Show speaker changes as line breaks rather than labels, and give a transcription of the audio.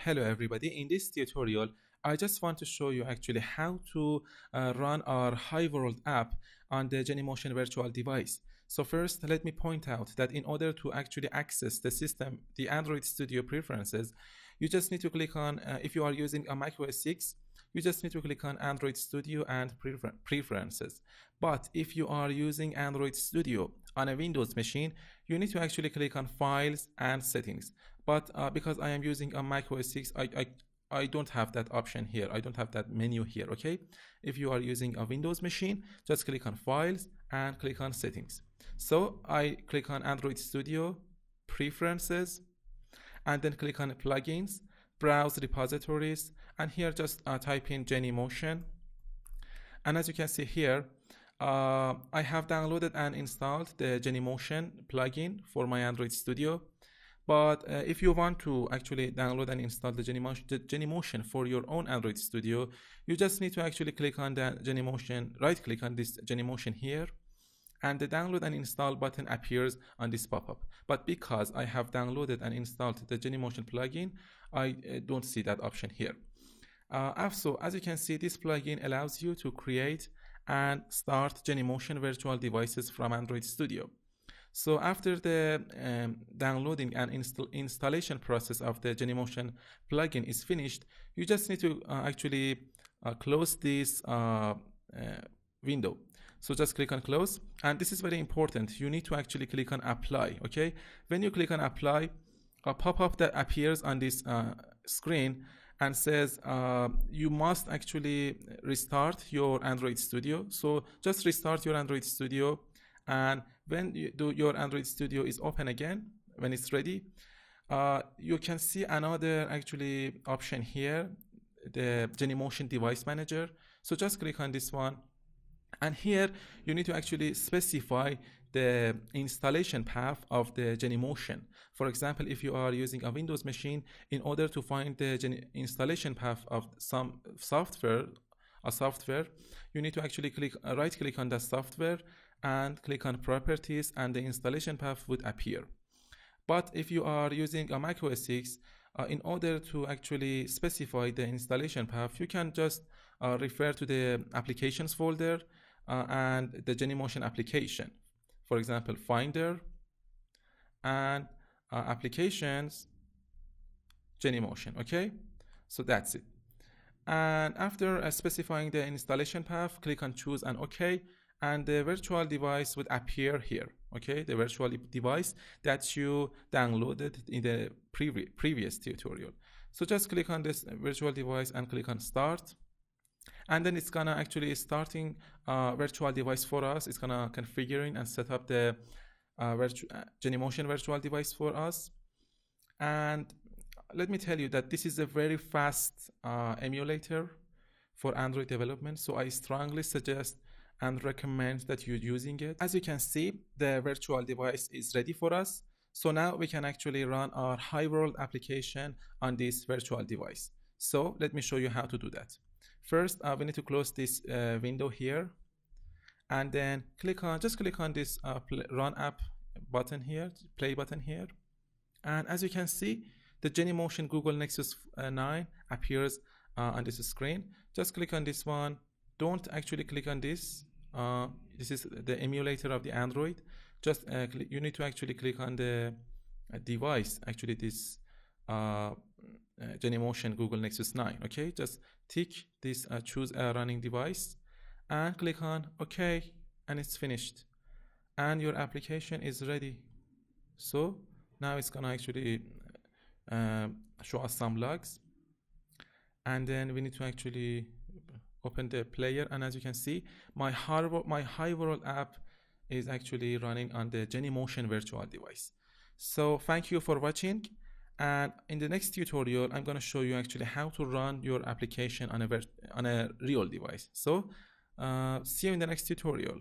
Hello everybody. In this tutorial, I just want to show you actually how to run our Hi World app on the Genymotion virtual device. So first, let me point out that in order to actually access the system, the Android Studio preferences, you just need to click on, if you are using a Mac OS 6, you just need to click on Android Studio and preferences. But if you are using Android Studio on a Windows machine, you need to actually click on Files and Settings. But because I am using a Mac OS 6, I don't have that option here. I don't have that menu here, okay? If you are using a Windows machine, just click on Files and click on Settings. So I click on Android Studio, Preferences, and then click on Plugins, Browse Repositories, and here just type in Genymotion. And as you can see here, I have downloaded and installed the Genymotion plugin for my Android Studio. But if you want to actually download and install the Genymotion for your own Android Studio, you just need to actually click on the Genymotion, right click on this Genymotion here, and the download and install button appears on this pop-up. But because I have downloaded and installed the Genymotion plugin, I don't see that option here. Also, as you can see, this plugin allows you to create and start Genymotion virtual devices from Android Studio. So after the downloading and installation process of the Genymotion plugin is finished, you just need to actually close this window. So just click on close, and this is very important. You need to actually click on apply, okay? When you click on apply, a pop-up that appears on this screen and says you must actually restart your Android Studio. So just restart your Android Studio, and when your Android Studio is open again, when it's ready, you can see another actually option here, the Genymotion Device Manager. So just click on this one, and here you need to actually specify the installation path of the Genymotion. For example, if you are using a Windows machine, in order to find the installation path of some software, you need to actually right click on the software and click on properties, and the installation path would appear. But if you are using a Mac OS 6, in order to actually specify the installation path, you can just refer to the applications folder and the Genymotion application. For example, Finder and applications, Genymotion, okay? So that's it. And after specifying the installation path, click on choose and OK, and the virtual device would appear here, okay? The virtual device that you downloaded in the previous tutorial. So just click on this virtual device and click on start, and then it's gonna actually starting virtual device for us. It's gonna configuring and set up the Genymotion virtual device for us. And let me tell you that this is a very fast emulator for Android development, so I strongly suggest and recommend that you're using it. As you can see, the virtual device is ready for us. So now we can actually run our Hi World application on this virtual device. So let me show you how to do that. First, we need to close this window here, and then just click on this Run App button here, play button here. And as you can see, the Genymotion Google Nexus 9 appears on this screen. Just click on this one. Don't actually click on this. This is the emulator of the Android. Just you need to actually click on the device, actually this Genymotion Google Nexus 9, okay? Just tick this choose a running device and click on OK, and it's finished. And your application is ready. So now it's gonna actually show us some logs, and then we need to actually open the player, and as you can see, my Hi World app is actually running on the Genymotion virtual device. So thank you for watching, and in the next tutorial I'm going to show you actually how to run your application on a real device. So see you in the next tutorial.